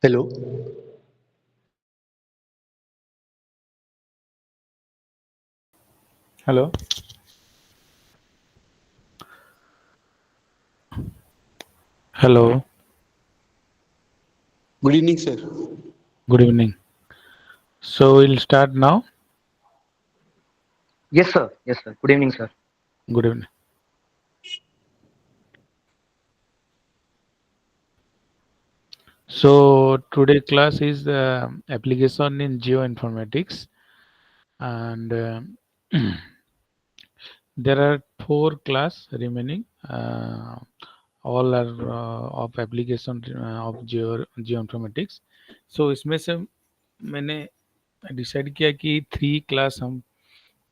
Hello. Hello. Hello. Good evening, sir. Good evening. So we'll start now. Yes, sir. Yes, sir. Good evening, sir. Good evening. So today class is application in geoinformatics, and there are four class remaining. All are of application of geoinformatics. So इसमें से मैंने decide किया कि three class हम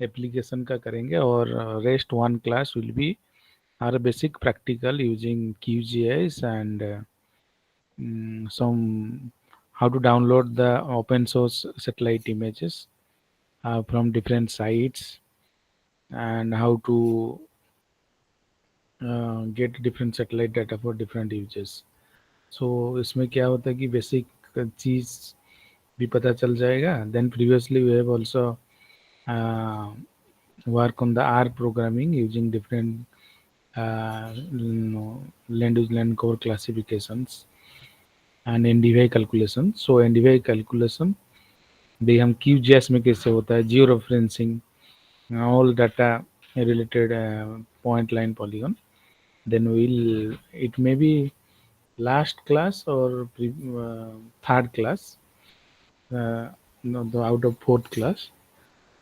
application का करेंगे और rest one class will be our basic practical using QGIS and some how to download the open source satellite images from different sites and how to get different satellite data for different uses. So इसमें क्या होता है कि basic चीज़ भी पता चल जाएगा. Then previously we have also uh, work on the R programming using different land use land cover classifications and NDVI calculation. So NDVI calculation भी हम QGIS में कैसे होता है, geo referencing, all data related point line polygon. Then we'll it may be last class or third class, no, the out of fourth class.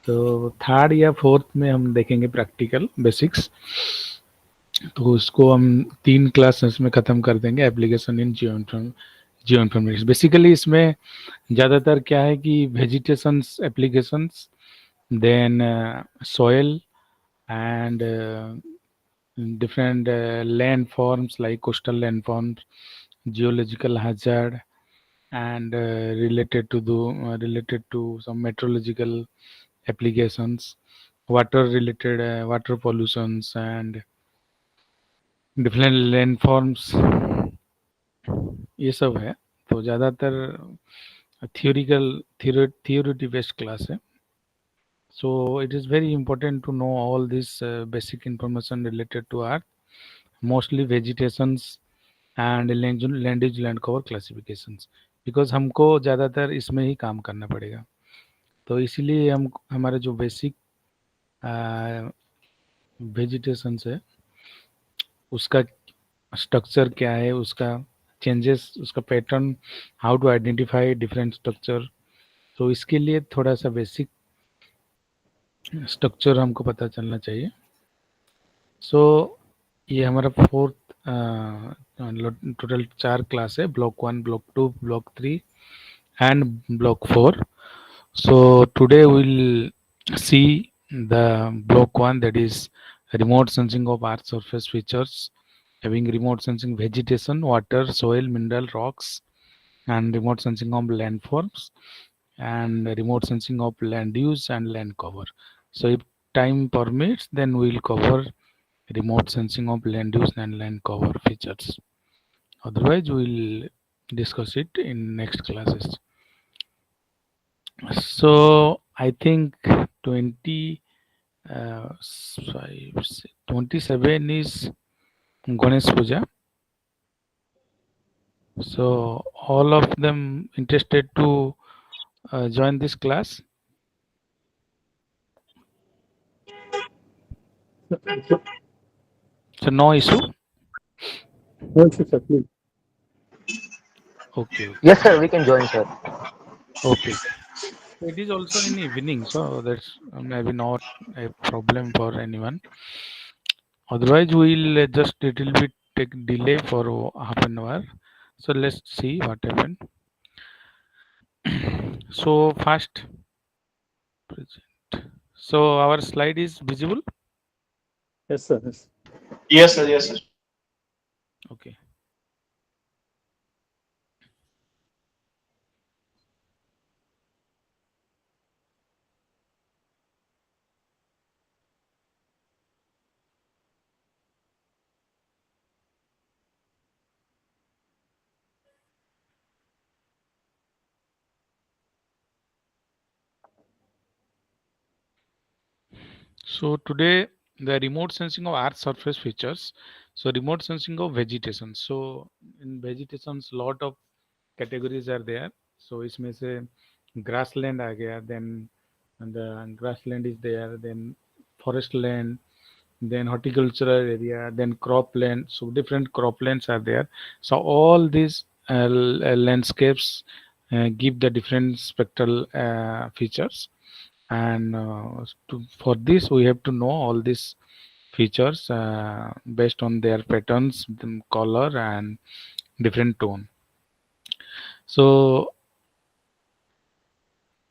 तो third या fourth में हम देखेंगे प्रैक्टिकल बेसिक्स. तो उसको हम तीन क्लासेस में ख़त्म कर देंगे. Application in geo informatics. Basically इसमें ज़्यादातर क्या है कि vegetations applications, then soil and different landforms like coastal landforms, geological hazard, and related to some meteorological applications, water related water pollutions and different landforms. ये सब है. तो ज़्यादातर थियोरिटी बेस्ड क्लास है. So it is very important to know all this basic information related to Earth, mostly vegetations and land use land cover classifications, because हमको ज़्यादातर इसमें ही काम करना पड़ेगा. तो इसीलिए हम हमारे जो बेसिक वेजिटेशंस है उसका स्ट्रक्चर क्या है, उसका चेंजेस, उसका pattern, how to identify different structure. तो इसके लिए थोड़ा सा बेसिक स्ट्रक्चर हमको पता चलना चाहिए. सो ये हमारा फोर्थ टोटल चार क्लास है. Block one, block two, block three and block four. So today will see the block one, that is remote sensing of earth surface features, having remote sensing vegetation, water, soil, mineral, rocks, and remote sensing of landforms, and remote sensing of land use and land cover. So if time permits, then we will cover remote sensing of land use and land cover features. Otherwise, we will discuss it in next classes. So I think 20, 27 is Ganesh Puja. So all of them interested to join this class. So no issue. Yes, sir, please. Okay, okay, Yes, sir. We can join, sir. okay. So it is also in evening, so that's maybe not a problem for anyone. Otherwise, we'll just little bit take delay for half an hour. So let's see what happened. So first present. So our slide is visible. Yes, sir. Yes. Yes, sir. Yes, sir. Okay. So today the remote sensing of earth surface features. So remote sensing of vegetation. So in vegetations lot of categories are there. So इसमें से grassland आ गया, then and the grassland is there, then forest land, then horticultural area, then cropland. So different croplands are there. So all these landscapes give the different spectral features, and for this we have to know all these features based on their patterns, color, and different tone. So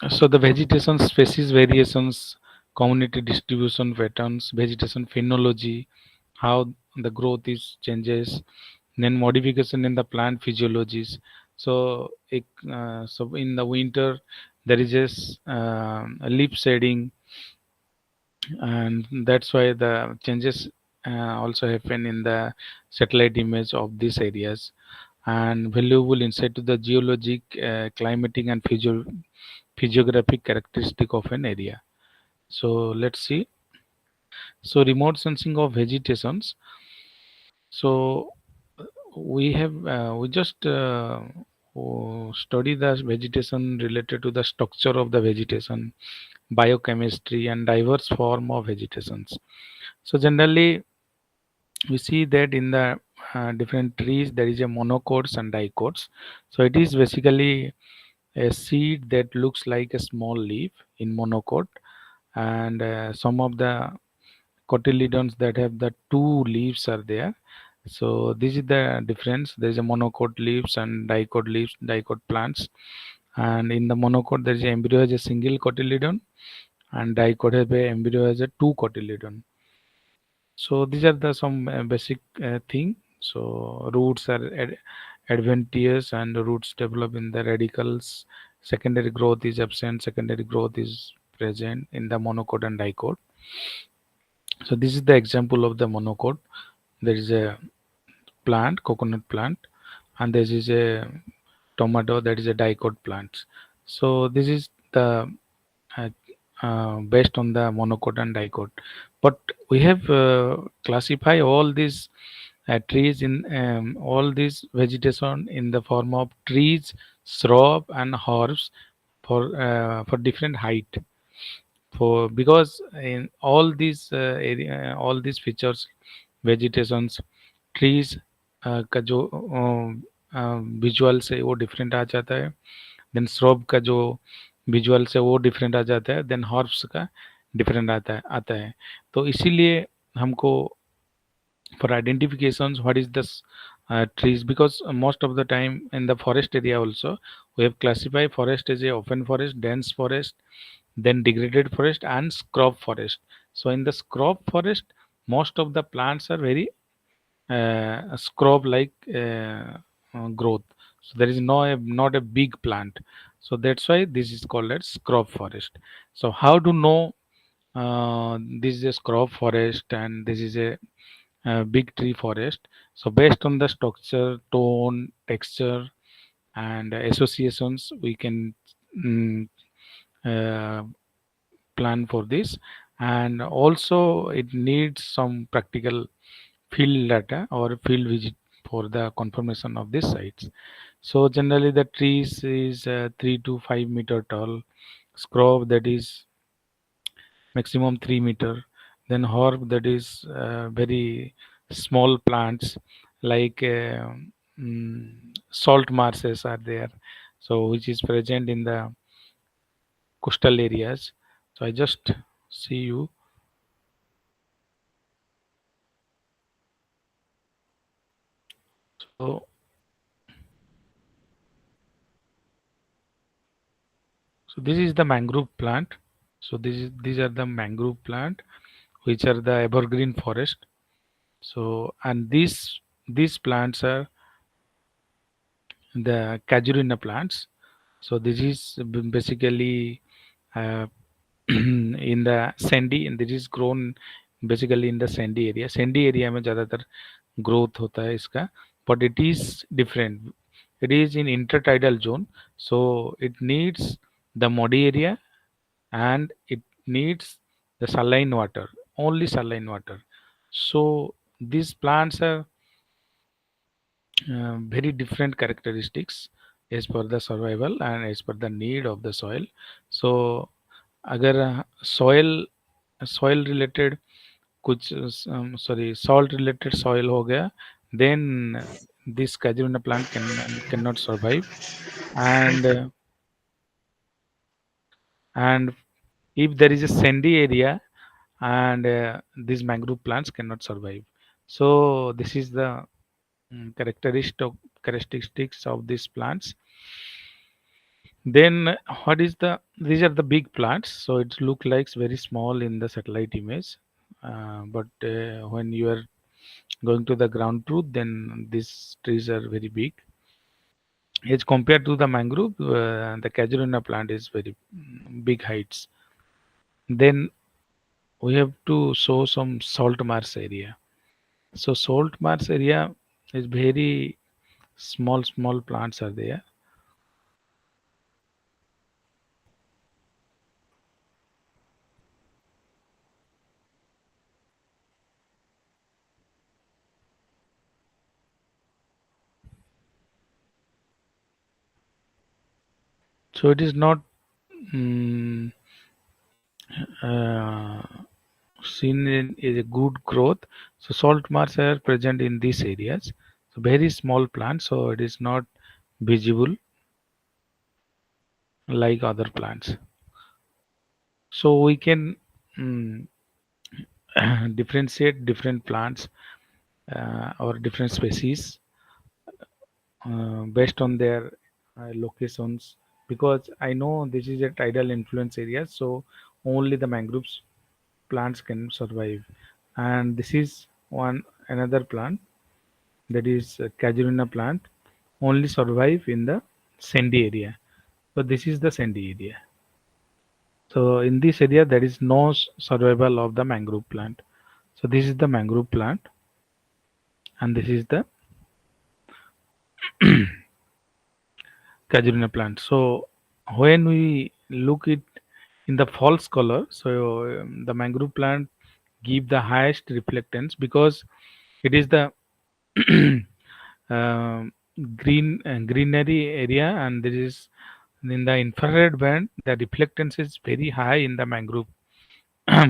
the vegetation species variations, community distribution patterns, vegetation phenology, how the growth is changes, then modification in the plant physiologies. So in the winter there is a leaf shedding, and that's why the changes also happen in the satellite image of these areas, and valuable insight to the geologic, climatic, and physiographic characteristic of an area. So let's see. So remote sensing of vegetations. So we just study the vegetation related to the structure of the vegetation, biochemistry, and diverse form of vegetations. So generally we see that in the different trees there is a monocots and dicots. So it is basically a seed that looks like a small leaf in monocot, and some of the cotyledons that have the two leaves are there. So this is the difference. There is a monocot leaves and dicot leaves, dicot plants. And in the monocot there is a embryo has a single cotyledon, and dicot have a embryo has a two cotyledon. So these are the some basic thing. So roots are adventitious, and the roots develop in the radicals. Secondary growth is absent. Secondary growth is present in the monocot and dicot. So this is the example of the monocot. There is a plant, coconut plant, and this is a tomato, that is a dicot plant. So this is the uh, based on the monocot and dicot. But we have classify all these trees in all these vegetation in the form of trees, shrub, and herbs for different height. For because in all these all these features, vegetations, trees का जो visual से वो different आ जाता है, then shrub का जो visual से वो डिफरेंट आ जाता है, देन हर्ब्स का डिफरेंट आता है। तो इसीलिए हमको for identifications what is this trees, because most of the time in the forest area also we have classified forest as a open forest, dense forest, then degraded forest, and scrub forest. So in the scrub forest most of the plants are very scrub like growth, so there is not a big plant, so that's why this is called as scrub forest. So how to know this is a scrub forest and this is a big tree forest? So based on the structure, tone, texture, and associations we can mm, uh, plan for this, and also it needs some practical field data or field visit for the confirmation of these sites. So generally the trees is 3 to 5 meter tall, scrub that is maximum 3 meter, then herb that is very small plants like salt marshes are there, so which is present in the coastal areas. So I just see you. So so this is the mangrove plant. So these are the mangrove plant which are the evergreen forest. So and these plants are the casuarina plants. So this is basically uh, in the sandy, and this is grown basically in the sandy area. Sandy area में ज़्यादातर growth होता है इसका, but it is different. It is in intertidal zone, so it needs the muddy area and it needs the saline water. only saline water. So these plants are very different characteristics as per the survival and as per the need of the soil. So अगर soil related कुछ sorry salt related soil हो गया, then this casuarina plant cannot survive. And uh, and if there is a sandy area, and these mangrove plants cannot survive. So this is the characteristics of these plants. Then what is the these are the big plants, so it look like very small in the satellite image, but when you are going to the ground truth, then these trees are very big as compared to the mangrove. The casuarina plant is very big heights. Then we have to show some salt marsh area. So salt marsh area is very small plants are there. So it is not mm, uh, seen in is a good growth. So salt marsh are present in these areas. So very small plants, so it is not visible like other plants. So we can mm, differentiate different plants or different species based on their locations, because I know this is a tidal influence area, so only the mangroves plants can survive. And this is one another plant, that is casuarina plant, only survive in the sandy area. So this is the sandy area. So in this area there is no survival of the mangrove plant. So this is the mangrove plant, and this is the casuarina plant. So when we look it in the false color, so the mangrove plant give the highest reflectance because it is the um greenery area, and there is in the infrared band the reflectance is very high in the mangrove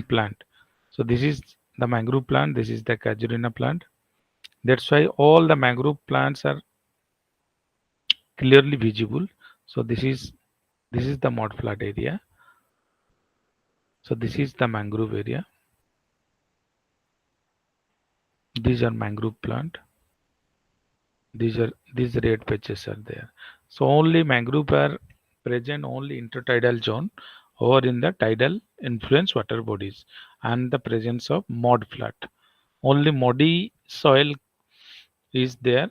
plant. So this is the mangrove plant, this is the casuarina plant. That's why all the mangrove plants are clearly visible. So this is the mud flat area. So this is the mangrove area. These are mangrove plant. These red patches are there. So only mangrove are present only intertidal zone or in the tidal influence water bodies, and the presence of mud flat. Only muddy soil is there.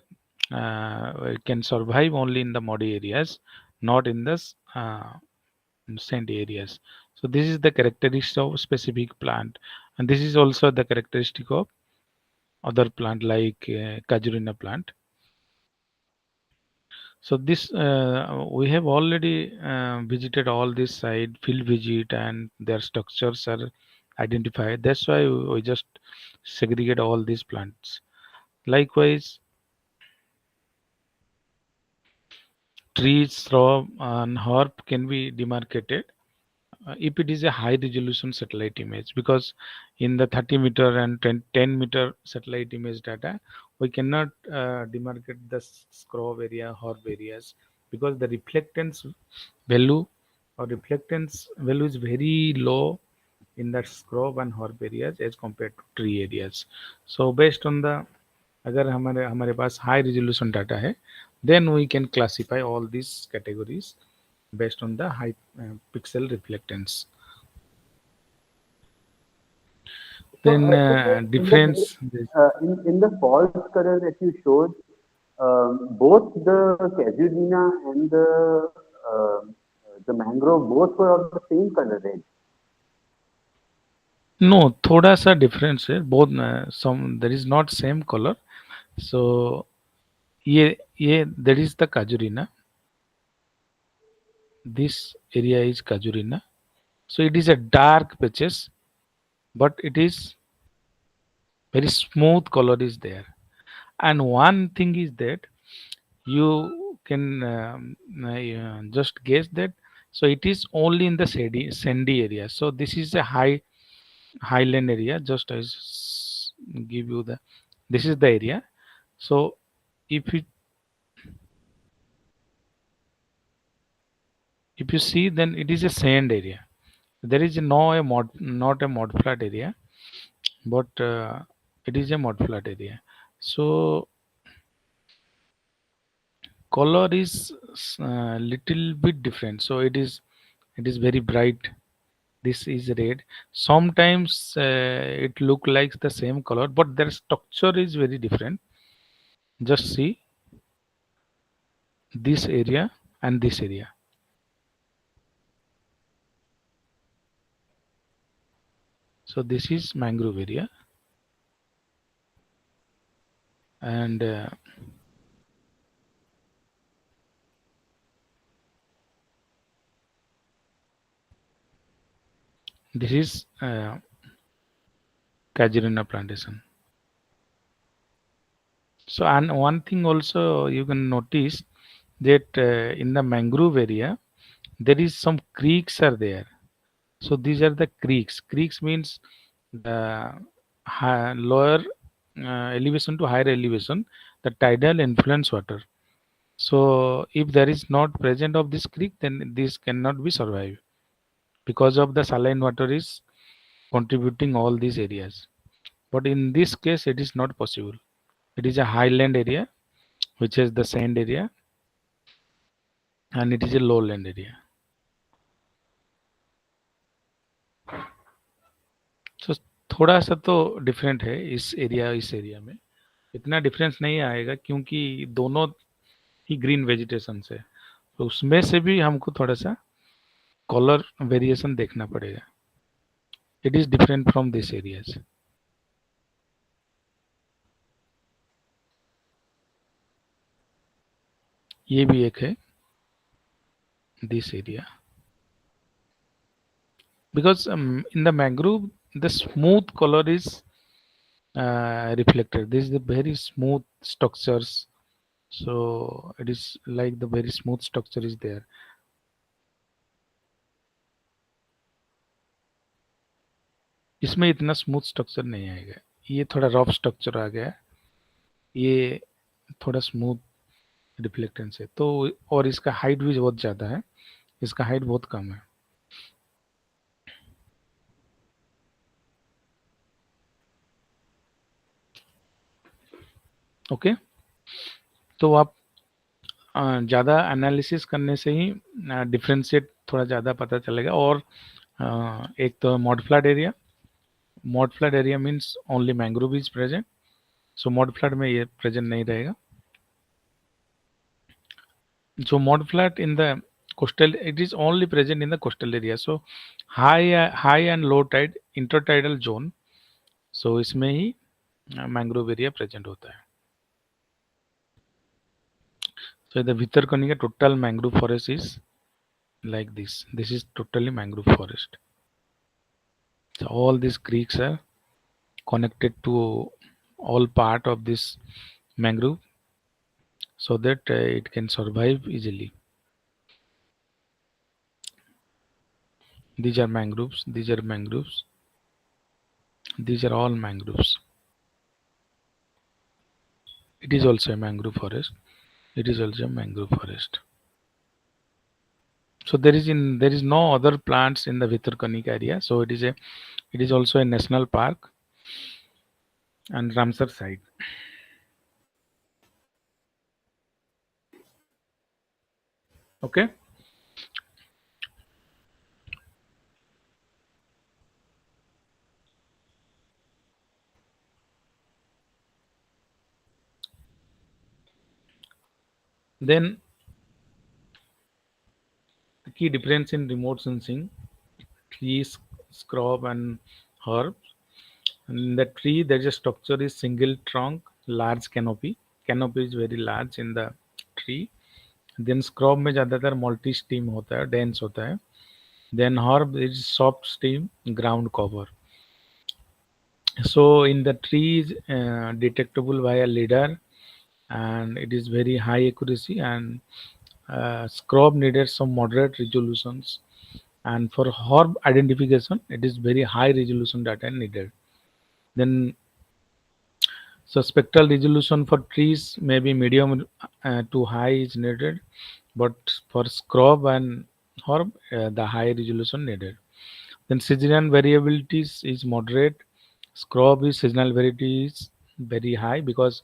It can survive only in the muddy areas, not in the sandy areas. So this is the characteristic of specific plant, and this is also the characteristic of other plant like casuarina plant. So this we have already visited all this site, field visit, and their structures are identified. That's why we just segregate all these plants. Likewise, trees, shrub, and herb can be demarcated if it is a high resolution satellite image, because in the 30-meter and 10-meter satellite image data we cannot demarcate the scrub area, herb areas, because the reflectance value reflectance value is very low in that scrub and herb areas as compared to tree areas. So based on the अगर हमारे हमारे पास high resolution data है, then we can classify all these categories based on the high pixel reflectance. Then difference. In the false color that you showed, both the casuarina and the mangrove both were of the same color, right? No, थोड़ा सा difference है, both some there is not same color. So ये that is the casuarina. This area is casuarina. So it is a dark patches. but it is very smooth color is there. And one thing is that you can just guess that, so it is only in the sandy area. So this is a highland area. Just I give you the, this is the area. So if you see, then it is a sand area. There is no a not a mud flat area, but it is a mud flat area. So color is little bit different. So it is very bright. This is red. Sometimes it look like the same color, but their structure is very different. Just see this area and this area. So this is mangrove area, and this is casuarina plantation. So, and one thing also you can notice that in the mangrove area there is some creeks are there. So these are the creeks. Creeks means the lower elevation to higher elevation, the tidal influence water. So if there is not present of this creek, then this cannot be survived, because of the saline water is contributing all these areas. But in this case, it is not possible. It is a highland area, which is the sand area, and it is a lowland area. So थोड़ा सा तो different है इस area में। इतना difference नहीं आएगा क्योंकि दोनों ही ग्रीन वेजिटेशन है, तो उसमें से भी हमको थोड़ा सा कलर वेरिएशन देखना पड़ेगा। It is different from this areas. ये भी एक है this area, because in the mangrove the smooth color is reflected. This is the very smooth structures, so it is like the very smooth structure is there. इसमें इतना smooth structure नहीं आएगा, ये थोड़ा रफ स्ट्रक्चर आ गया, ये थोड़ा smooth reflectance है। तो और इसका हाइट भी बहुत ज़्यादा है, इसका हाइट बहुत कम है। ओके, तो आप ज़्यादा एनालिसिस करने से ही डिफ्रेंशिएट थोड़ा ज़्यादा पता चलेगा। और एक तो mud flood area, mud flood area means only mangrove is present, so mud flood में ये प्रेजेंट नहीं रहेगा। So mud flat in the coastal, it is only present in the coastal area. So high and low tide intertidal zone, so इसमें ही mangrove area present होता है। So the Bhitarkanika total mangrove forest is like this. This is totally mangrove forest. So all these creeks are connected to all part of this mangrove, so that it can survive easily. These are mangroves. These are mangroves. These are all mangroves. It is also a mangrove forest. It is also a mangrove forest. So there is no other plants in the Bhitarkanika area. So it is also a national park and Ramsar site. Okay. Then the key difference in remote sensing, trees, scrub and herbs. In the tree, there is a structure is single trunk, large canopy. Canopy is very large in the tree. Then scrub में ज़्यादातर multi stem होता है, dense होता है. Then herb is soft stem, ground cover. So in the tree is detectable via lidar, and it is very high accuracy, and scrub needed some moderate resolutions, and for herb identification it is very high resolution data needed. Then so spectral resolution for trees may be medium to high is needed, but for scrub and herb the high resolution needed. Then seasonal variabilities is moderate. Scrub is seasonal variety is very high because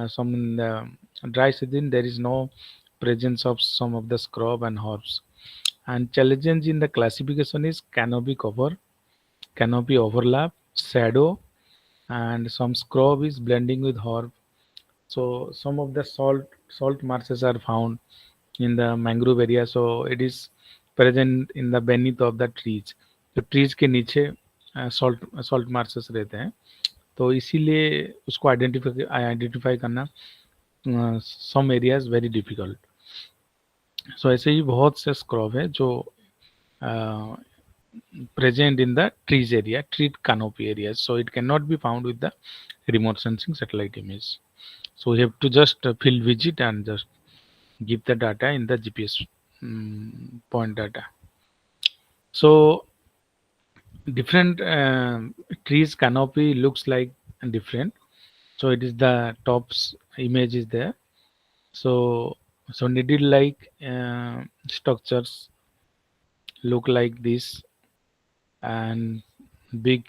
some in the dry season there is no presence of some of the scrub and herbs. And challenge in the classification is canopy cover, canopy overlap, shadow, and some scrub is blending with herb. So some of the salt marshes are found in the mangrove area, so it is present in the beneath of the trees. तो trees के नीचे salt salt marshes रहते हैं, तो इसीलिए उसको identify identify करना some areas very difficult. सो ऐसे ही बहुत से स्क्रॉब है जो present in the trees area, tree canopy areas, so it cannot be found with the remote sensing satellite image. So we have to just field visit and just give the data in the GPS point data. So different trees canopy looks like different. So it is the tops image is there. So so needle like structures look like this, and big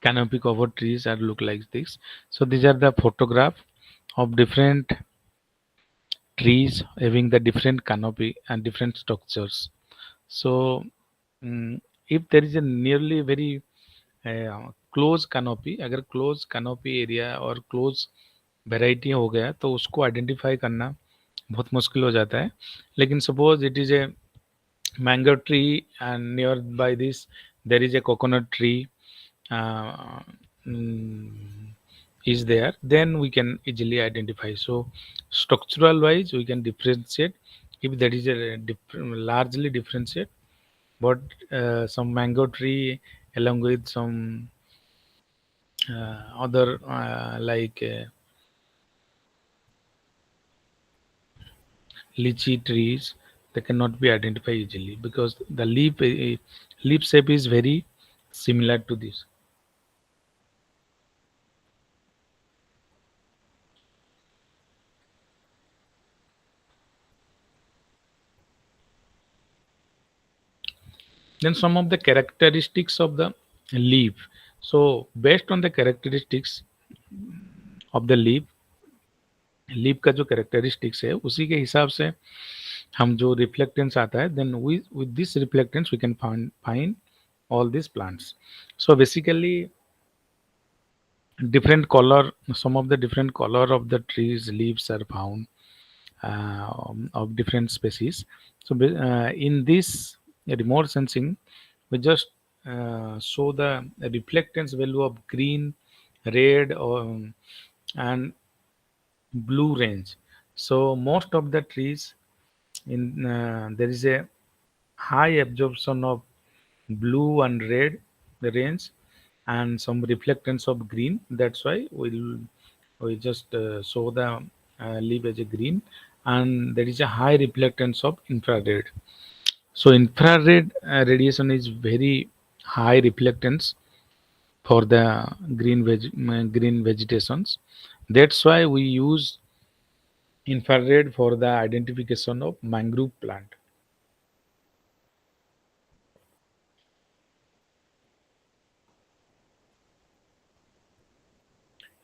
canopy covered trees are look like this. So these are the photograph of different trees having the different canopy and different structures. So if there is a nearly very close canopy, अगर close canopy area और close variety हो गया तो उसको identify करना बहुत मुश्किल हो जाता है. लेकिन suppose it is a mango tree and nearby this there is a coconut tree uh, mm, is there, then we can easily identify. So structural wise we can differentiate if there is a largely differentiate, but some mango tree along with some other like lychee trees, they cannot be identified easily because the leaf shape is very similar to this. Then some of the characteristics of the leaf. So based on the characteristics of the leaf, leaf का जो characteristics है उसी के हिसाब से हम जो reflectance आता है, then with this reflectance we can find all these plants. So basically different color, some of the different color of the trees leaves are found of different species. So in this remote sensing we just show the reflectance value of green, red, and blue range. So most of the trees in there is a high absorption of blue and red the range, and some reflectance of green. That's why we just show the leaf as a green, and there is a high reflectance of infrared. So infrared radiation is very high reflectance for the green vegetations. That's why we use infrared for the identification of mangrove plant.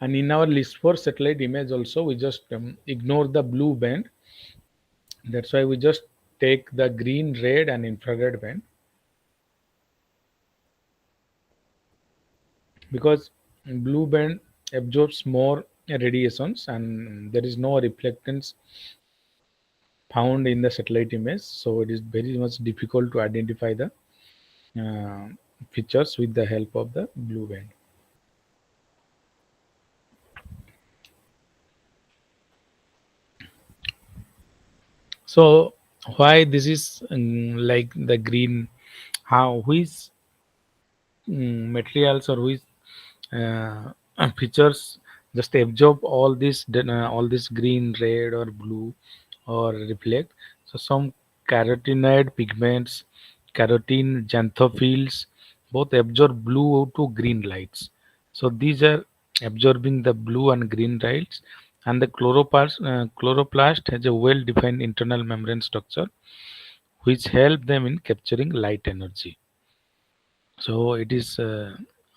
And in our list for satellite image also, we just ignore the blue band. That's why we just take the green, red, and infrared band, because blue band absorbs more radiations and there is no reflectance found in the satellite image. So it is very much difficult to identify the uh, features with the help of the blue band. So why this is like the green? How which materials or which features just absorb all this green, red, or blue, or reflect. So some carotenoid pigments, carotene xanthophylls, both absorb blue to green lights. So these are absorbing the blue and green lights, and the chloroplast has a well-defined internal membrane structure which help them in capturing light energy. So it is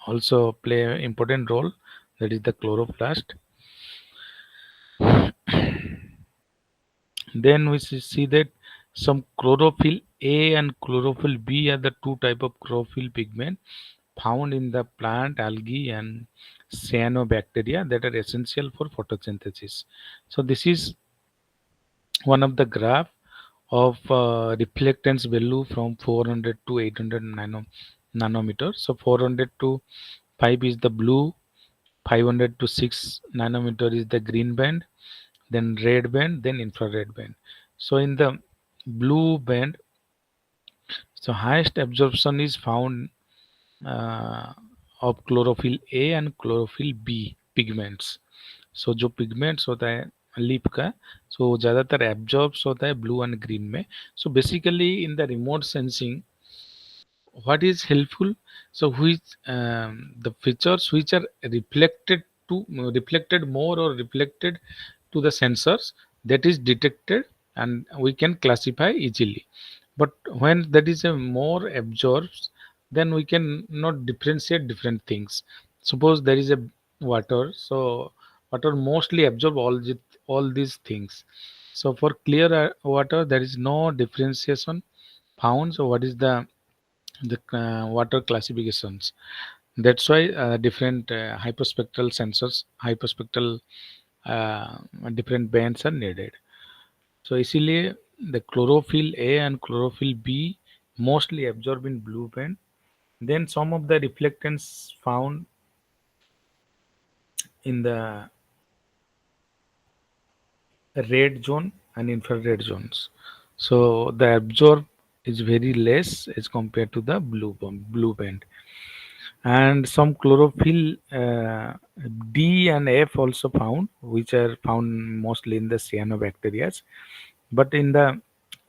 also play an important role, that is the chloroplast. Then we see that some chlorophyll A and chlorophyll B are the two type of chlorophyll pigment found in the plant algae and cyanobacteria that are essential for photosynthesis. So this is one of the graph of reflectance value from 400 to 800 nanometers. So 400 to 5 is the blue, 500 to 6 nanometer is the green band, then red band, then infrared band. So in the blue band, so highest absorption is found uh, of chlorophyll A and chlorophyll B pigments. सो जो pigments होता है leaf का, सो ज़्यादातर absorbs होता है blue and green में. So basically in the remote sensing what is helpful, so which the features which are reflected more or reflected to the sensors, that is detected and we can classify easily. But when that is a more absorbs, then we can not differentiate different things. Suppose there is a water, so water mostly absorb all these things. So for clear water there is no differentiation found. So what is the water classifications? That's why different hyperspectral sensors, hyperspectral uh, different bands are needed. So इसीलिए the chlorophyll A and chlorophyll B mostly absorb in blue band. Then some of the reflectance found in the red zone and infrared zones. So the absorb is very less as compared to the blue band. And some chlorophyll D and F also found, which are found mostly in the cyanobacteria. But in the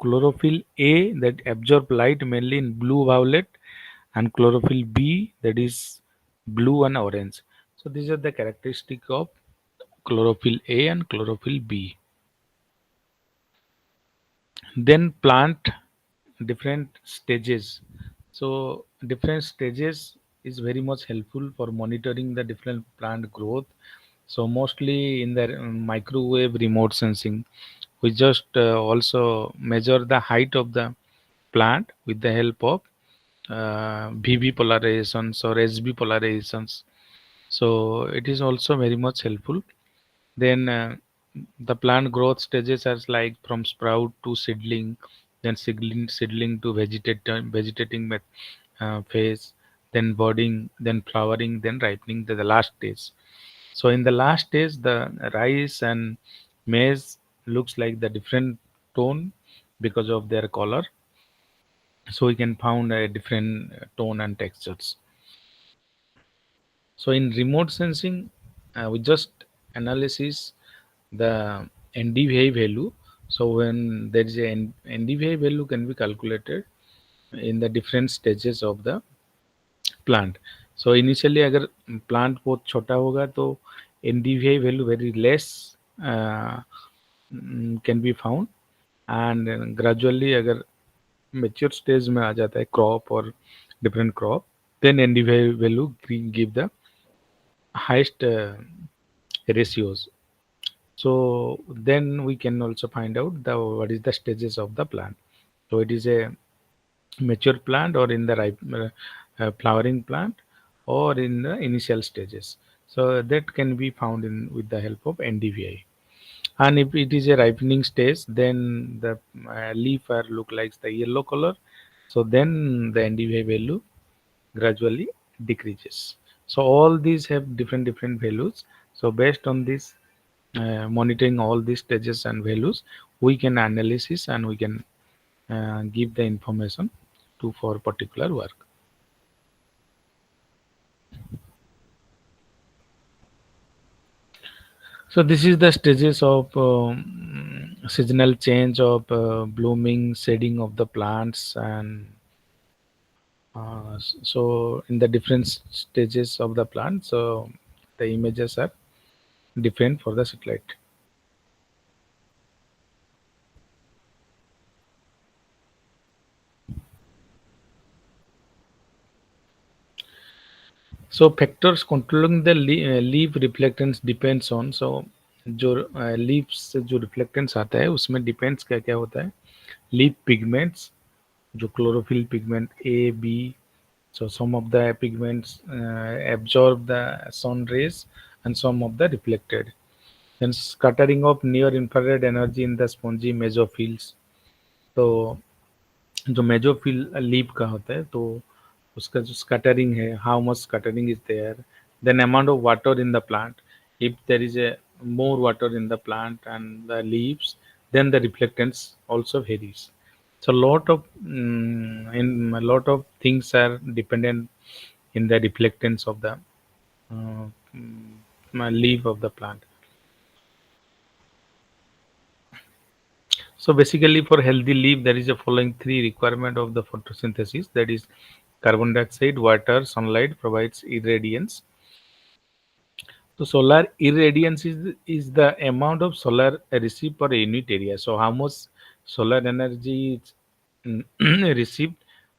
chlorophyll A, that absorb light mainly in blue violet, and chlorophyll B, that is blue and orange. So these are the characteristic of chlorophyll A and chlorophyll B. Then plant different stages. So different stages is very much helpful for monitoring the different plant growth. So mostly in the microwave remote sensing, we just also measure the height of the plant with the help of VV polarizations or SB polarizations. So it is also very much helpful. Then the plant growth stages are like from sprout to seedling, then seedling to vegetating phase, then budding, then flowering, then ripening, the last stage. So in the last stage, the rice and maize looks like the different tone because of their color. So we can found a different tone and textures. So in remote sensing, we just analysis the NDVI value. So when there is a NDVI value can be calculated in the different stages of the plant. So initially अगर plant बहुत छोटा होगा तो NDVI value very less uh, can be found, and gradually अगर mature stage में आ जाता है crop or different crop, then NDVI value give the highest ratios. So then we can also find out the what is the stages of the plant. So it is a mature plant or in the flowering plant or in the initial stages. So that can be found in with the help of NDVI. And if it is a ripening stage, then the leaf are look like the yellow color. So then the NDVI value gradually decreases. So all these have different values. So based on this monitoring all these stages and values, we can analysis and we can give the information to for particular work. So this is the stages of seasonal change of blooming, shading of the plants, and so in the different stages of the plant, so the images are different for the satellite. So factors controlling the leaf reflectance depends on, so जो leaves से जो reflectance आता है उसमें depends क्या क्या होता है. लीफ पिगमेंट्स, जो chlorophyll pigment A B, so some of the pigments absorb the sun rays and some of the reflected. Then scattering of near infrared energy in the spongy mesophiles. तो जो mesophyll leap का होता है, तो उसका जो scattering है, how much scattering is there, then amount of water in the plant. If there is a more water in the plant and the leaves, then the reflectance also varies. So a lot of things are dependent in the reflectance of the leaf of the plant. So basically, for healthy leaf, there is a following three requirement of the photosynthesis. That is, carbon dioxide, water, sunlight provides irradiance. So solar irradiance is the amount of solar received per unit area. So how much solar energy is received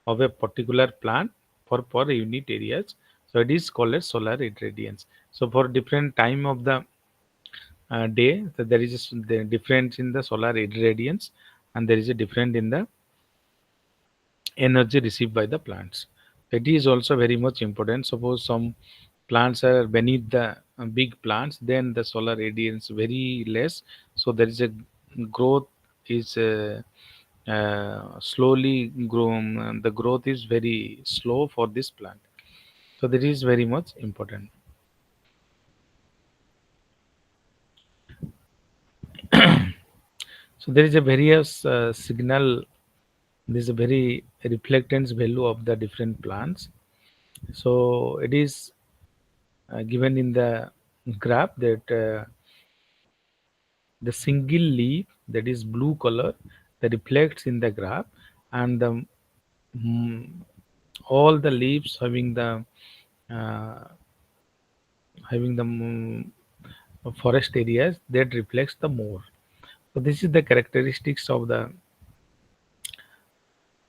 of a particular plant for per unit areas. So it is called as solar irradiance. So for different time of the day, so there is the difference in the solar irradiance, and there is a difference in the energy received by the plants. It is also very much important. Suppose some plants are beneath the big plants, then the solar radiance very less, so there is a growth is slowly grown. The growth is very slow for this plant. So that is very much important. So there is a various signal. There is a very reflectance value of the different plants. So it is given in the graph that the single leaf that is blue color that reflects in the graph, and the mm, all the leaves uh, having the forest areas that reflects the more. So this is the characteristics of the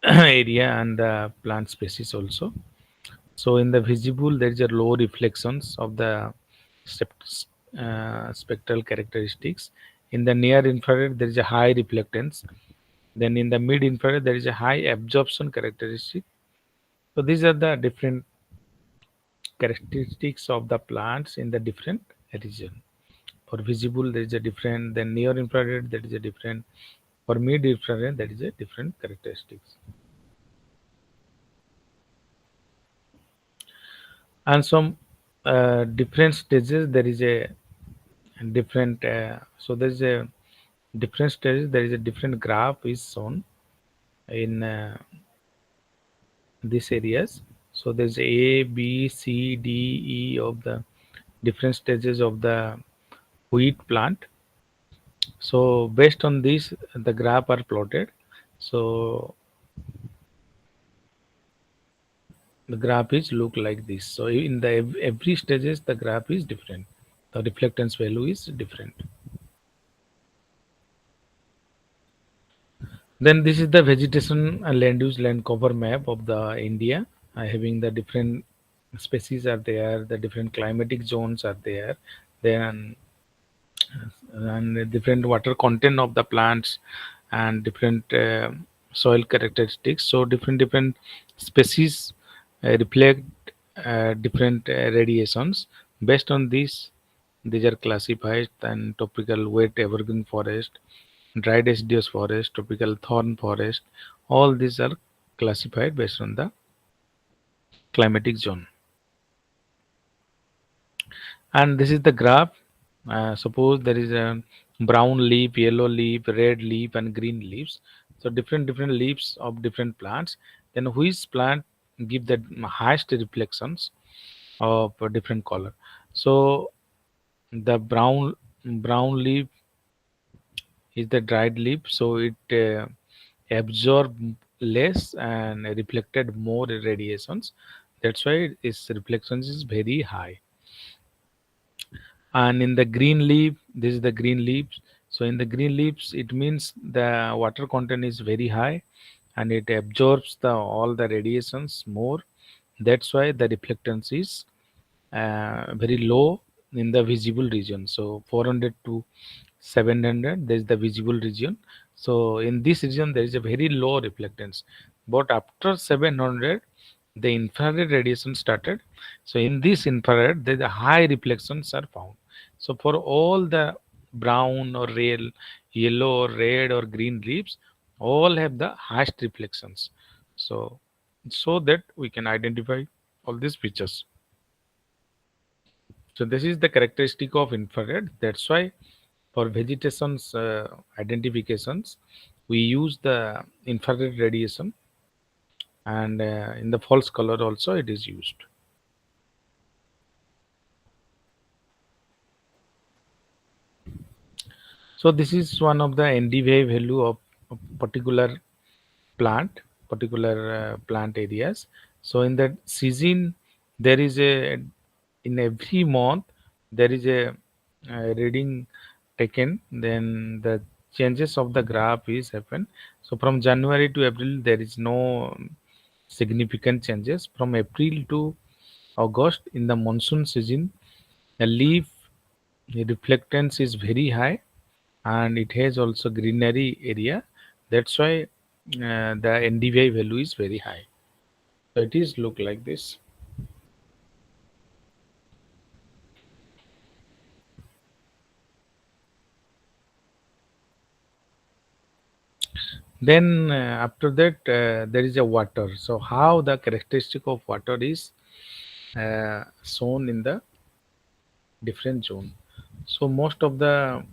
area and the plant species also. So in the visible, there is a low reflections of the spectral characteristics. In the near infrared, there is a high reflectance. Then in the mid infrared, there is a high absorption characteristic. So these are the different characteristics of the plants in the different region. For visible, there is a different. Then near infrared, there is a different. For mid infrared, there is a different characteristics. And some different stages, there is a different. So there is a different stages. There is a different graph is shown in these areas. So there's A, B, C, D, E of the different stages of the wheat plant. So based on this, the graph are plotted. So the graph is look like this. So in the every stages, the graph is different. The reflectance value is different. Then this is the vegetation and land use land cover map of the India, having the different species are there, the different climatic zones are there, then and the different water content of the plants and different soil characteristics. So different species reflect different radiations. Based on this, these are classified and tropical wet evergreen forest, dry deciduous forest, tropical thorn forest. All these are classified based on the climatic zone. And this is the graph. Suppose there is a brown leaf, yellow leaf, red leaf, and green leaves. So different leaves of different plants. Then which plant give the highest reflections of a different color? So the brown brown leaf is the dried leaf, so it absorb less and reflected more radiations. That's why its reflections is very high. And in the green leaf, this is the green leaves. So in the green leaves, it means the water content is very high, and it absorbs the all the radiations more. That's why the reflectance is very low in the visible region. So 400 to 700, there is the visible region. So in this region, there is a very low reflectance. But after 700, the infrared radiation started. So in this infrared, the high reflections are found. So for all the brown or red, yellow or red or green leaves, all have the highest reflections. So so that we can identify all these features. So this is the characteristic of infrared. That's why for vegetation's identifications, we use the infrared radiation, and in the false color also it is used. So this is one of the NDVI value of a plant, particular plant areas. So in that season, there is a in every month there is a reading taken. Then the changes of the graph is happen. So from January to April, there is no significant changes. From April to August, in the monsoon season, the leaf reflectance is very high, and it has also greenery area. That's why the NDVI value is very high. So it is look like this. Then after that, there is a water. So how the characteristic of water is shown in the different zone. So most of the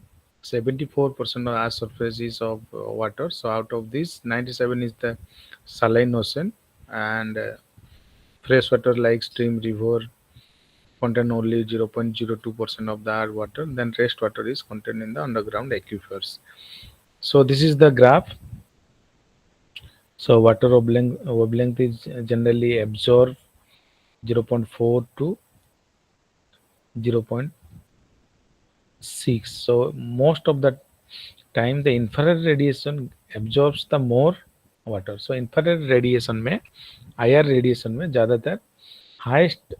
74% of our surface is of water. So out of this, 97 is the saline ocean, and fresh water like stream, river contain only 0.02% of the our water. Then rest water is contained in the underground aquifers. So this is the graph. So water wavelength is generally absorbed 0.4 to 0.6. So most of the time the infrared radiation absorbs the more water. So infrared radiation में IR radiation में ज़्यादातर highest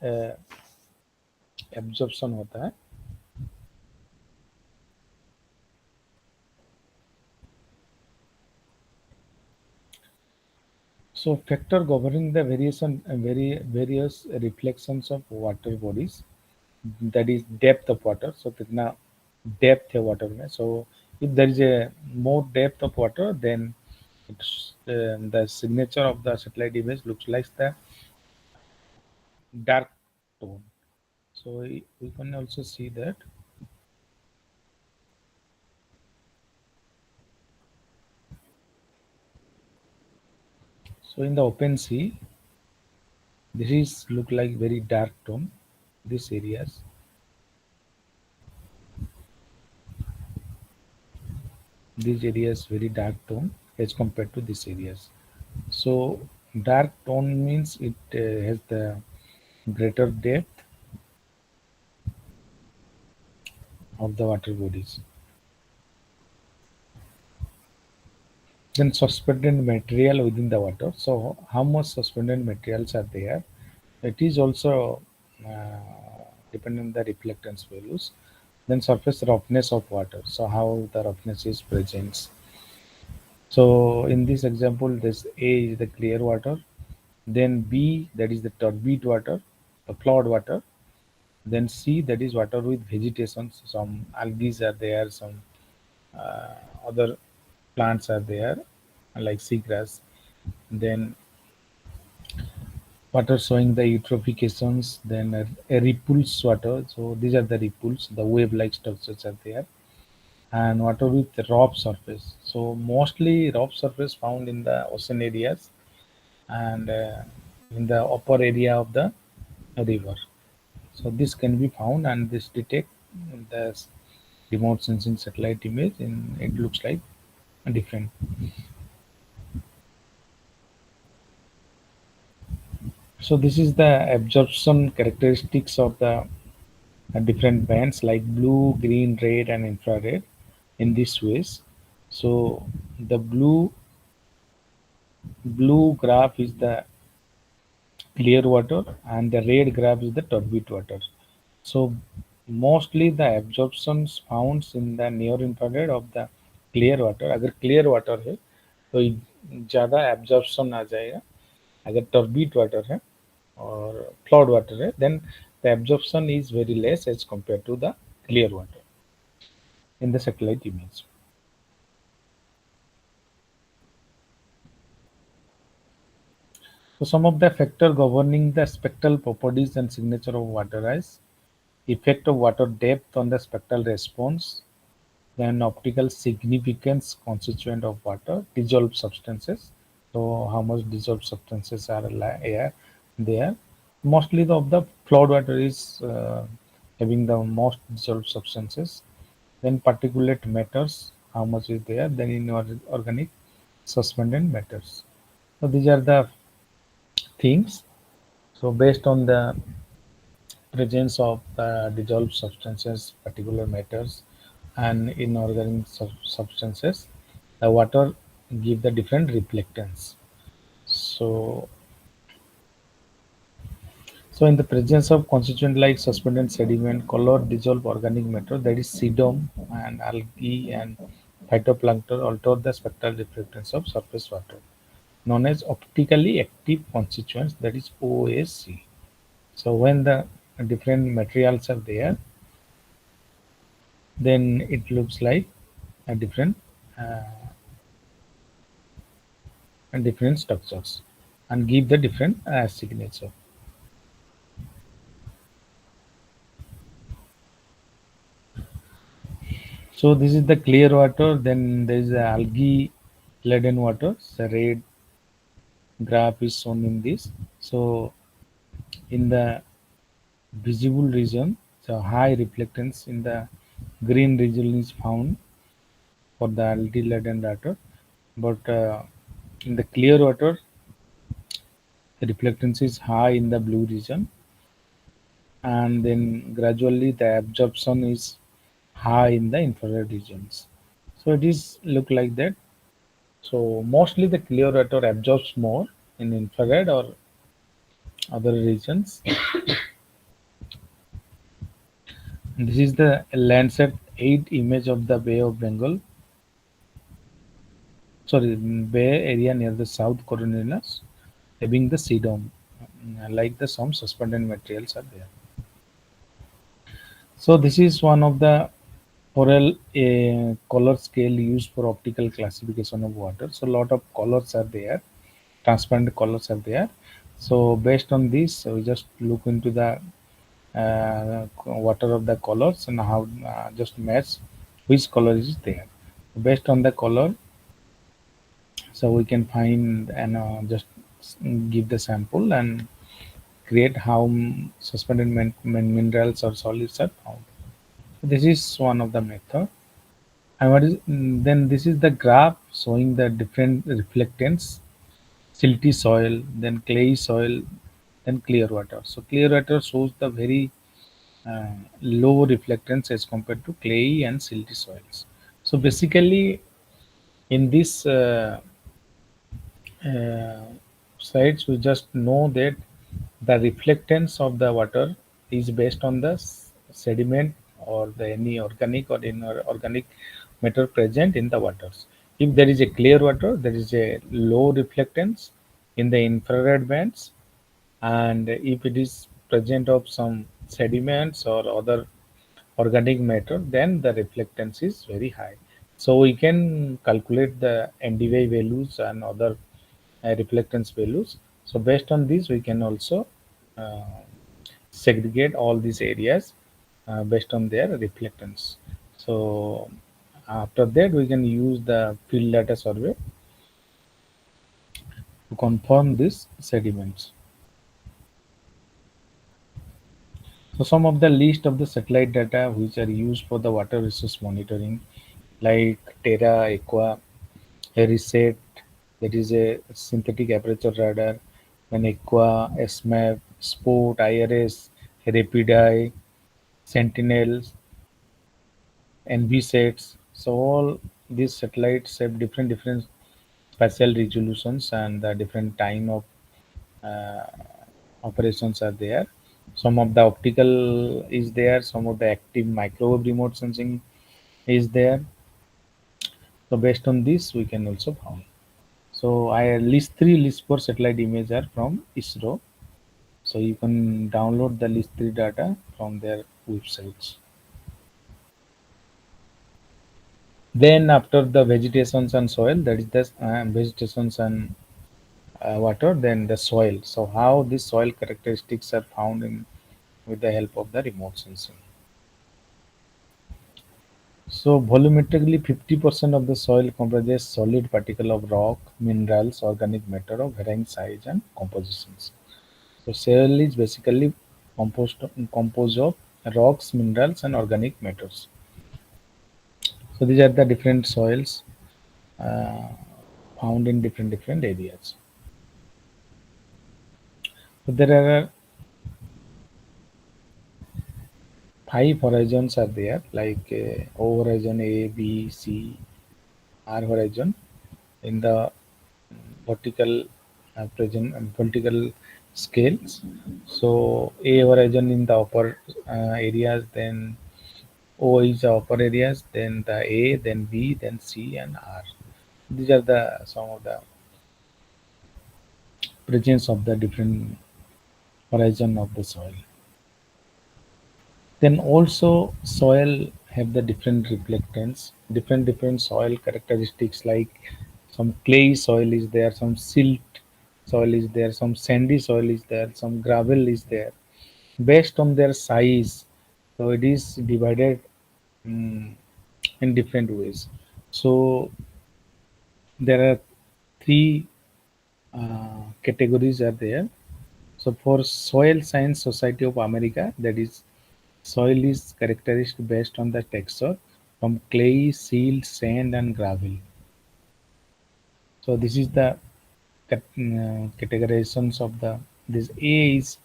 absorption होता है. So factor governing the various reflections of water bodies, that is depth of water. So कितना depth है water में. So if there is a more depth of water, then it's, the signature of the satellite image looks like the dark tone. So we can also see that. So in the open sea, this is look like very dark tone. These areas. These areas very dark tone as compared to these areas. So dark tone means it has the greater depth of the water bodies. Then suspended material within the water. So how much suspended materials are there? It is also depending on the reflectance values. Then surface roughness of water. So how the roughness is present. So in this example, this A is the clear water, then B, that is the turbid water, the flawed water, then C, that is water with vegetation. Some algae are there, some uh, other plants are there, like seagrass. Then water showing the eutrophications, then a ripples water. So these are the ripples, the wave-like structures are there, and water with rough surface. So mostly rough surface found in the ocean areas and in the upper area of the river. So this can be found, and this detect the remote sensing satellite image, and it looks like different. So this is the absorption characteristics of the different bands like blue, green, red, and infrared in this ways. So the blue graph is the clear water, and the red graph is the turbid water. So mostly the absorptions found in the near infrared of the clear water. अगर clear water है तो ज़्यादा absorption आ जाएगा. अगर turbid water है or cloud water है, then the absorption is very less as compared to the clear water in the satellite image. So some of the factor governing the spectral properties and signature of water ice, effect of water depth on the spectral response, then optical significance constituent of water, dissolved substances. So how much dissolved substances are there? Mostly of the cloud water is having the most dissolved substances. Then particulate matters, how much is there? Then inorganic suspended matters. So these are the things. So based on the presence of dissolved substances, particular matters, and inorganic substances, the water give the different reflectance. So, so in the presence of constituent like suspended sediment, color dissolved organic matter, that is sedum and algae and phytoplankton alter the spectral reflectance of surface water, known as optically active constituents, that is OAC. So when the different materials are there, then it looks like a uh, different structures and give the different signature. So this is the clear water. Then there is the algae laden water. The red graph is shown in this. So in the visible region, so high reflectance in the green region is found for the algae laden water, but in the clear water, the reflectance is high in the blue region, and then gradually the absorption is high in the infrared regions. So it is look like that. So mostly the clear water absorbs more in infrared or other regions. This is the Landsat 8 image of the Bay of Bengal. Sorry, Bay area near the South Carolinas, having the sea dome, like the some suspended materials are there. So this is one of the Corel color scale used for optical classification of water. So a lot of colors are there, transparent colors are there. So based on this, we just look into the water of the colors and how just match which color is there. Based on the color, so we can find and just give the sample and create how suspended minerals or solids are found. So this is one of the method. And what is then this is the graph showing the different reflectance, silty soil, then clay soil, then clear water. So clear water shows the very uh, low reflectance as compared to clay and silty soils. So basically in this uh, sites we just know that the reflectance of the water is based on the sediment or the any organic or inorganic matter present in the waters. If there is a clear water, there is a low reflectance in the infrared bands, and if it is present of some sediments or other organic matter, then the reflectance is very high. So we can calculate the NDY values and other reflectance values. So based on this, we can also uh, segregate all these areas based on their reflectance. So after that, we can use the field data survey to confirm these sediments. So some of the list of the satellite data which are used for the water resource monitoring, like Terra, Aqua, Reset, that is a synthetic aperture radar, then Aqua, SMAP, Sport, IRS, Rapid-Eye, Sentinel, NVSATs. So all these satellites have different spatial resolutions and the different time of uh, operations are there. Some of the optical is there, some of the active microwave remote sensing is there. So based on this, we can also found. So I list three list for satellite image are from ISRO. So you can download the list three data from their websites. Then after the vegetations and soil, that is the vegetations and water, then the soil. So how these soil characteristics are found in with the help of the remote sensing. So volumetrically, 50% of the soil comprises solid particle of rock, minerals, organic matter of varying size and compositions. So soil is basically composed of rocks, minerals, and organic matters. So these are the different soils uh, found in different areas. So there are five horizons are there, like O horizon, A, B, C, R horizon in the vertical vertical scales. So A horizon in the upper areas, then O is the upper areas, then the A, then B, then C and R. These are the some of the presence of the different horizon of the soil. Then also soil have the different reflectance, different soil characteristics, like some clay soil is there, some silt soil is there, some sandy soil is there, some gravel is there. Based on their size, so it is divided mm, in different ways. So there are three categories are there. So for Soil Science Society of America, that is soil is characterized based on the texture from clay, silt, sand, and gravel. So this is the categorizations of the this A is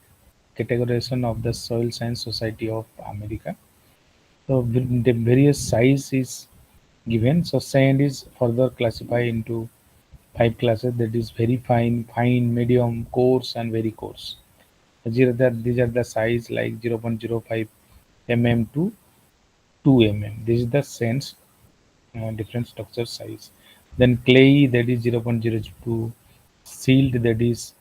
categorization of the Soil Science Society of America. So the various size is given. So sand is further classified into five classes, that is very fine, fine, medium, coarse, and very coarse. These are the size like 0.05 mm to 2 mm. This is the sense different structure size. Then clay, that is 0.02, silt, that is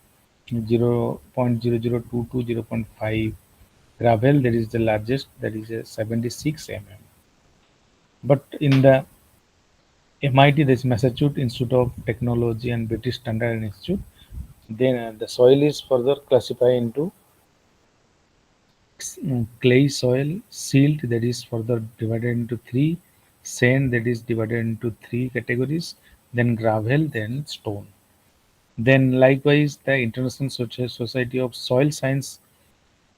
0.0022 to 0.5, gravel, that is the largest, that is 76 mm. But in the MIT, this Massachusetts Institute of Technology and British Standard Institute, then the soil is further classified into clay soil, silt, that is further divided into three, sand, that is divided into three categories, then gravel, then stone. Then likewise, the International Society of Soil Science,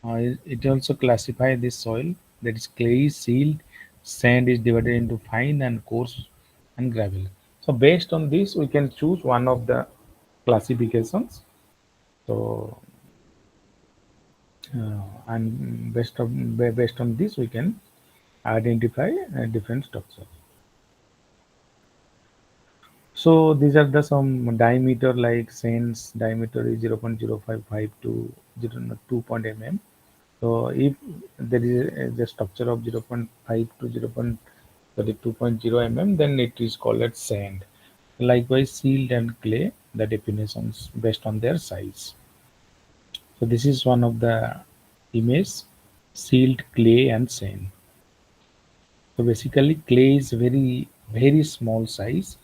it also classify this soil, that is clay, silt, sand is divided into fine and coarse and gravel. So based on this, we can choose one of the classifications. So and based on this, we can identify a different structure. So these are the some diameter, like sense diameter is 0.0552 2 mm. So if there is the structure of 0.5 to 2.0 mm, then it is called as sand. Likewise, silt and clay, the definitions based on their size. So this is one of the image, silt, clay, and sand. So basically, clay is very small size,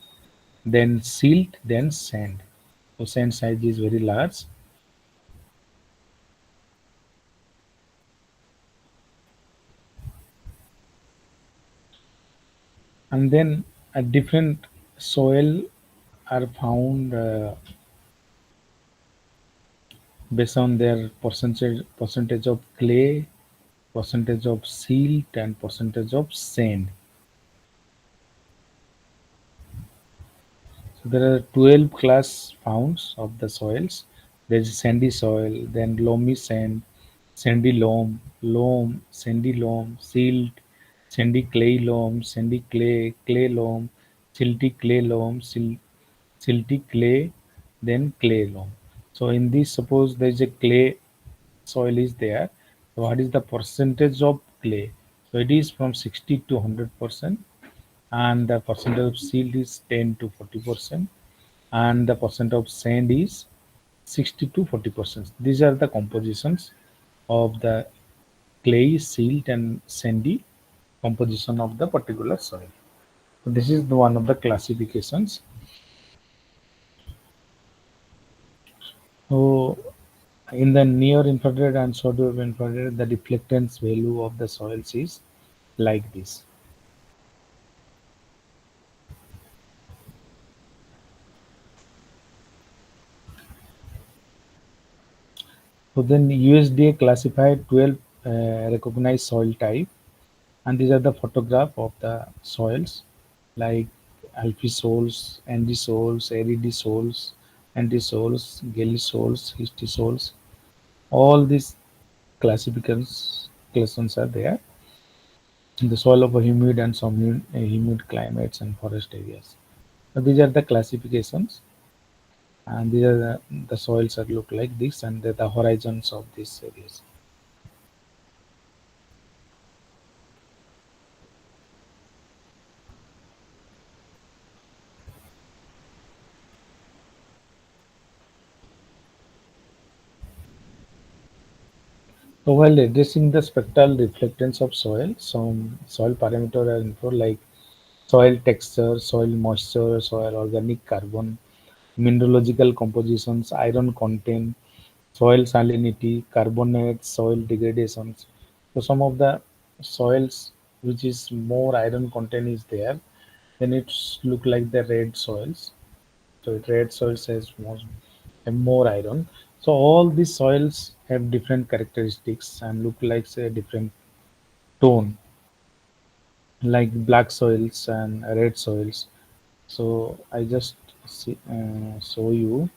then silt, then sand. So sand size is very large. And then a different soil are found based on their percentage of clay, percentage of silt and percentage of sand. So there are 12 class founds of the soils. There is sandy soil, then loamy sand, sandy loam, sandy loam, silt, sandy clay loam, sandy clay, clay loam, silty clay loam, silty clay, then clay loam. So in this, suppose there is a clay soil is there. So what is the percentage of clay? So it is from 60 to 100%, and the percentage of silt is 10 to 40%, and the percent of sand is 60 to 40%. These are the compositions of the clay, silt, and sandy composition of the particular soil. So this is the one of the classifications. So in the near infrared and short-wave infrared, the reflectance value of the soils is like this. So then USDA classified 12 recognized soil type, and these are the photograph of the soils like alphy soils, andy soils, aridy soils, anti soils, galy soils, histy soils. All these classifications are there in the soil of a humid and humid climates and forest areas. So these are the classifications, and these are the soils that look like this, and the horizons of these areas. So while addressing the spectral reflectance of soil, some soil parameters are involved like soil texture, soil moisture, soil organic carbon, mineralogical compositions, iron content, soil salinity, carbonates, soil degradations. So some of the soils which is more iron content is there, then it's look like the red soils. So red soils has more iron. So all these soils have different characteristics and look like say a different tone, like black soils and red soils. So I just show you.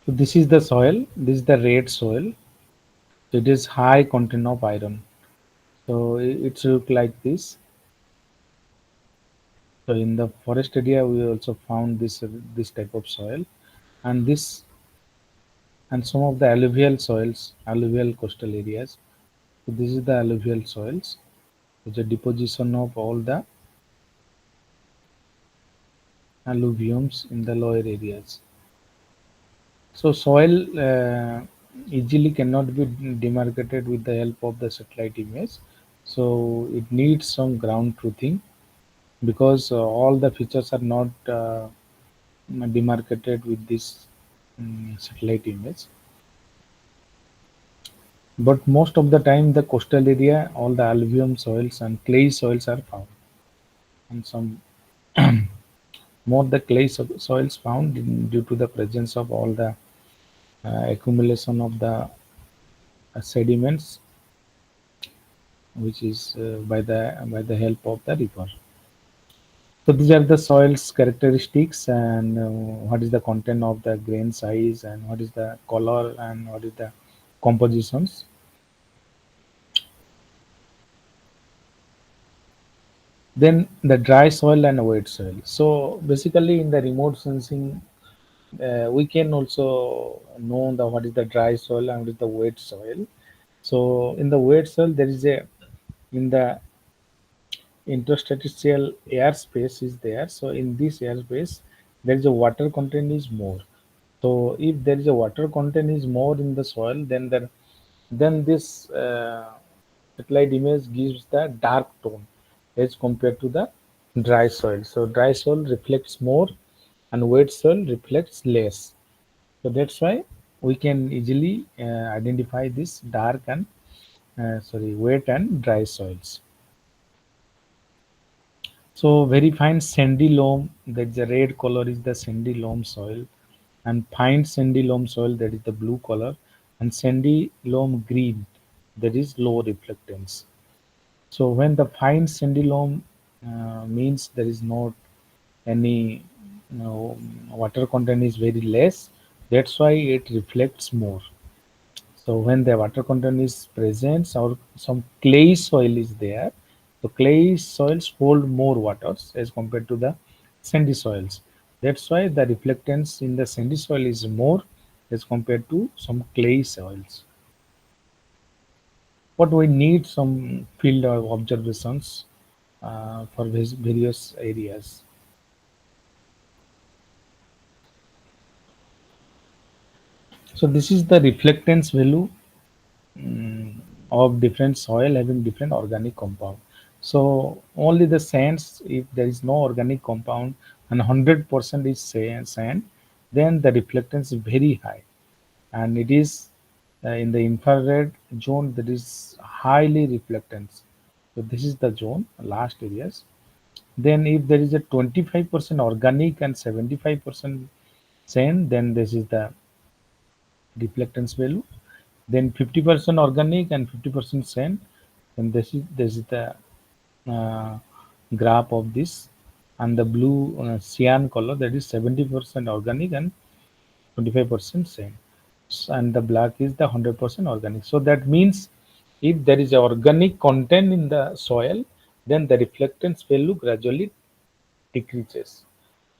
So this is the soil. This is the red soil. It is high content of iron. So it look like this. So in the forest area, we also found this type of soil, and this and some of the alluvial soils, alluvial coastal areas. So this is the alluvial soils. It's a deposition of all the alluviums in the lower areas. So soil easily cannot be demarcated with the help of the satellite image. So it needs some ground truthing because all the features are not demarcated with this satellite image. But most of the time, the coastal area, all the alluvium soils and clay soils are found, and some more the clay soils found due to the presence of all the accumulation of the sediments, which is by the help of the river. So these are the soils characteristics, and what is the content of the grain size, and what is the color, and what is the compositions. Then the dry soil and wet soil. So basically, in the remote sensing, we can also know the what is the dry soil and what is the wet soil. So in the wet soil, there is a in the interstitial airspace is there. So in this airspace, there is a water content is more. So if there is a water content is more in the soil, then this satellite image gives the dark tone as compared to the dry soil. So dry soil reflects more, and wet soil reflects less. So that's why we can easily identify this dark and wet and dry soils. So very fine sandy loam, that the red color is the sandy loam soil, and fine sandy loam soil, that is the blue color, and sandy loam green, that is low reflectance. So when the fine sandy loam means there is not any, water content is very less, that's why it reflects more. So when the water content is present or some clay soil is there, so clay soils hold more waters as compared to the sandy soils. That's why the reflectance in the sandy soil is more as compared to some clay soils. But we need some field observations for various areas. So this is the reflectance value of different soil having different organic compound. So only the sands, if there is no organic compound and 100% is sand, then the reflectance is very high, and it is in the infrared zone that is highly reflectance. So this is the zone, last areas. Then if there is a 25% organic and 75% sand, then this is the reflectance value. Then 50% organic and 50% sand, and this is the uh, graph of this, and the blue cyan color, that is 70% organic and 25% sand. And the black is the 100% organic. So that means if there is a organic content in the soil, then the reflectance value gradually decreases.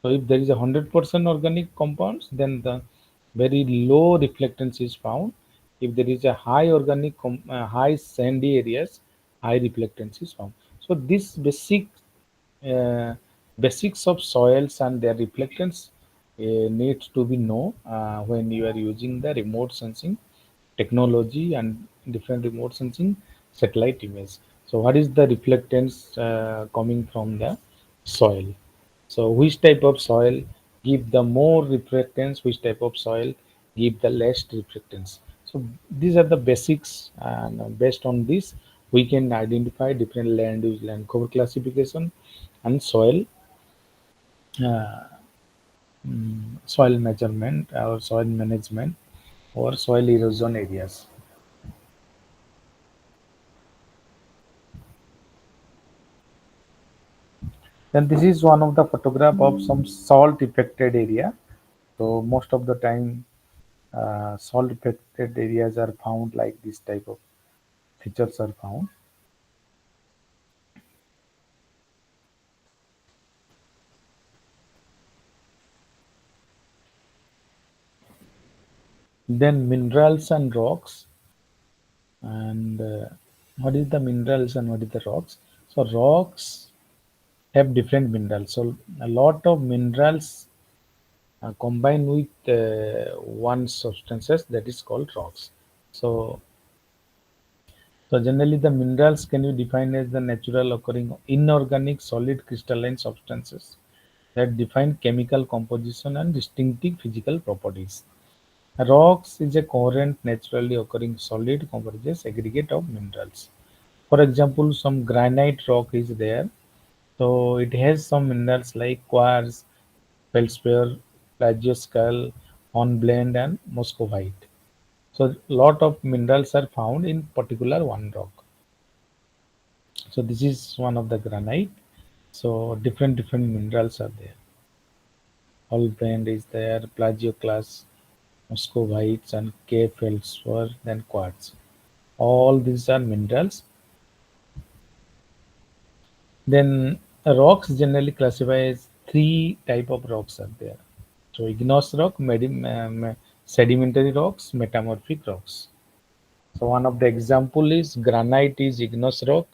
So if there is 100% organic compounds, then the very low reflectance is found. If there is a high high sandy areas, high reflectance is found. So this uh, basics of soils and their reflectance needs to be known when you are using the remote sensing technology and different remote sensing satellite image. So what is the reflectance coming from the soil? So which type of soil give the more reflectance, which type of soil give the less reflectance? So these are the basics, and based on this we can identify different land use, land cover classification, and uh, soil measurement or soil management or soil erosion areas. Then this is one of the photograph of some salt affected area. So most of the time, salt affected areas are found like this type of features are found. Then minerals and rocks, and what is the minerals and what is the rocks? So rocks have different minerals. So a lot of minerals combine with one substances that is called rocks. So So generally the minerals can be defined as the natural occurring inorganic solid crystalline substances that define chemical composition and distinctive physical properties. Rocks is a coherent naturally occurring solid comprises aggregate of minerals. For example, some granite rock is there. So it has some minerals like quartz, feldspar, plagioscale, hornblende, and muscovite. So lot of minerals are found in particular one rock. So this is one of the granite. So different minerals are there. Hornblende is there, plagioclase, muscovites, and K feldspar, then quartz. All these are minerals. Then rocks generally classify as three type of rocks are there. So igneous rock, sedimentary rocks, metamorphic rocks. So one of the example is granite is igneous rock,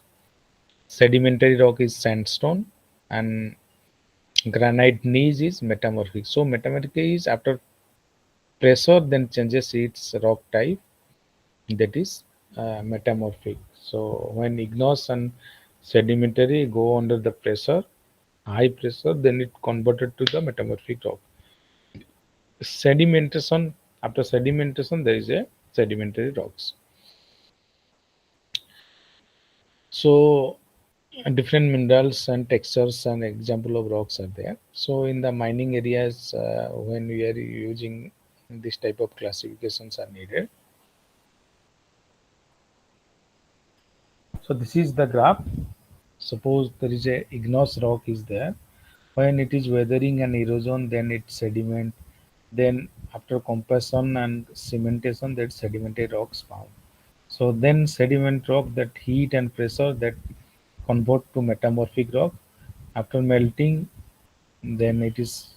sedimentary rock is sandstone, and granite gneiss is metamorphic. So metamorphic is after pressure then changes its rock type, that is metamorphic. So when igneous and sedimentary go under the pressure, high pressure, then it converted to the metamorphic rock. Sedimentation, after sedimentation there is a sedimentary rocks. So different minerals and textures and example of rocks are there. So in the mining areas, when we are using this type of classifications are needed. So this is the graph. Suppose there is a igneous rock is there. When it is weathering and erosion, then it's sediment. Then after compression and cementation, that sedimentary rocks found. So then sediment rock, that heat and pressure that convert to metamorphic rock. After melting, then it is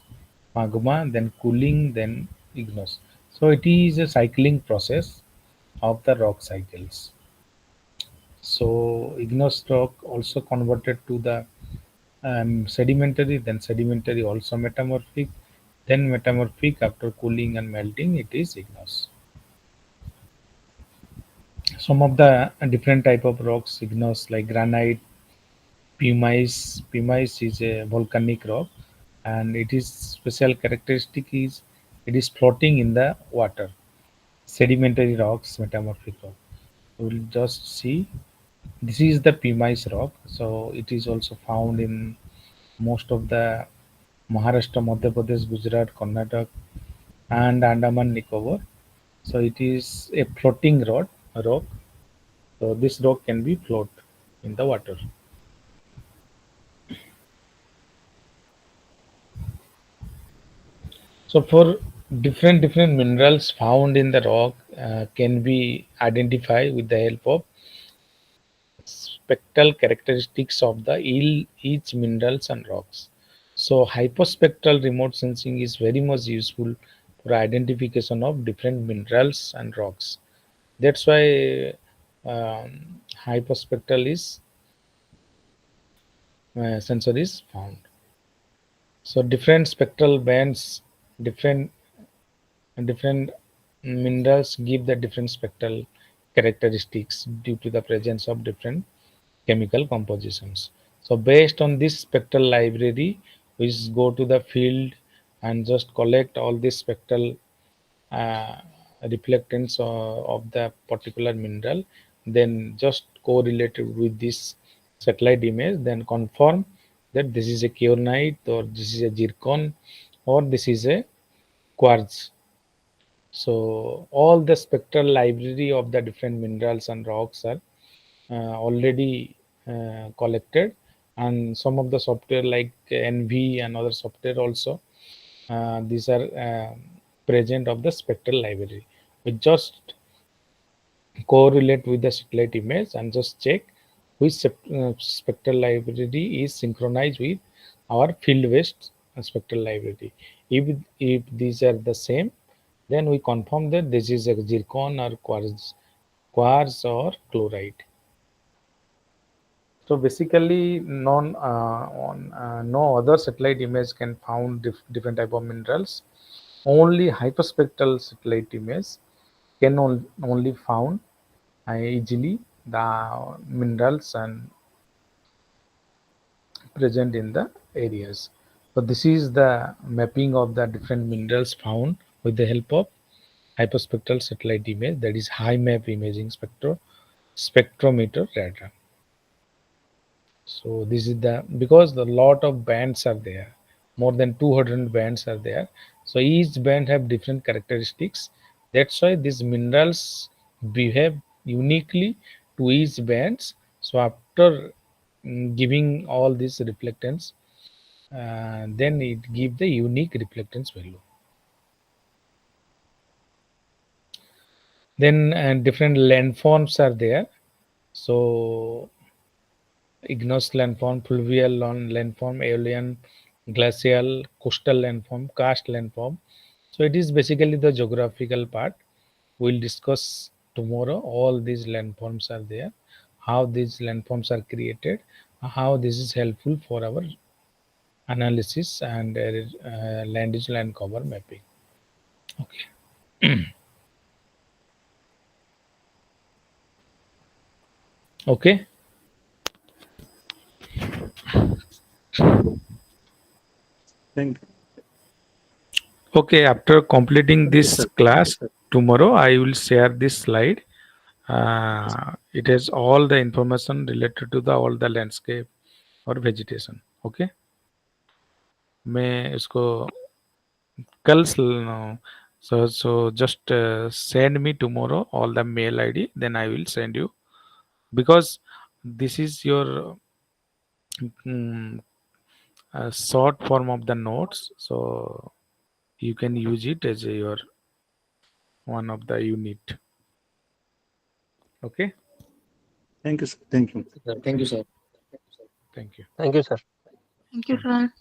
magma, then cooling, then igneous. So it is a cycling process of the rock cycles. So igneous rock also converted to the sedimentary, then sedimentary also metamorphic, then metamorphic after cooling and melting it is igneous. Some of the different type of rocks igneous like granite, pumice. Pumice is a volcanic rock, and it is special characteristic is it is floating in the water. Sedimentary rocks, metamorphic rock. We'll just see. This is the pumice rock. So it is also found in most of the Maharashtra, Madhya Pradesh, Gujarat, Karnataka, and Andaman Nicobar. So it is a floating rock. So this rock can be float in the water. So for different minerals found in the rock can be identified with the help of spectral characteristics of the each minerals and rocks. So hyperspectral remote sensing is very much useful for identification of different minerals and rocks. That's why hyperspectral is sensor is found. So different spectral bands, different different minerals give the different spectral characteristics due to the presence of different chemical compositions. So based on this spectral library, we just go to the field and just collect all this spectral uh, reflectance of the particular mineral, then just correlated with this satellite image, then confirm that this is a kyanite or this is a zircon or this is a quartz. So all the spectral library of the different minerals and rocks are already collected, and some of the software like NV and other software also these are present of the spectral library. We just correlate with the satellite image and just check which spectral library is synchronized with our field based spectral library. If these are the same, then we confirm that this is a zircon or quartz or chloride. So basically, no other satellite image can found different type of minerals. Only hyperspectral satellite image can only found easily the minerals and present in the areas. So this is the mapping of the different minerals found with the help of hyperspectral satellite image, that is high map imaging spectrometer radar. So this is the because the lot of bands are there, more than 200 bands are there. So each band have different characteristics. That's why these minerals behave uniquely to each bands. So after giving all these reflectance, then it give the unique reflectance value. Then different landforms are there. So igneous landform, fluvial landform, aeolian, glacial, coastal landform, karst landform. So it is basically the geographical part. We'll discuss tomorrow. All these landforms are there, how these landforms are created, how this is helpful for our analysis and land use land cover mapping. Okay. Okay. Thank you. Okay. After completing Okay, this sir. class, tomorrow I will share this slide. It has all the information related to the all the landscape और vegetation. Okay. मैं इसको कल so just send me tomorrow all the mail ID, then I will send you, because this is your mm, short form of the notes, so you can use it as your one of the unit. Okay. Thank you, sir. Thank you. Thank you, sir. Thank you. Thank you, sir. Thank you, sir.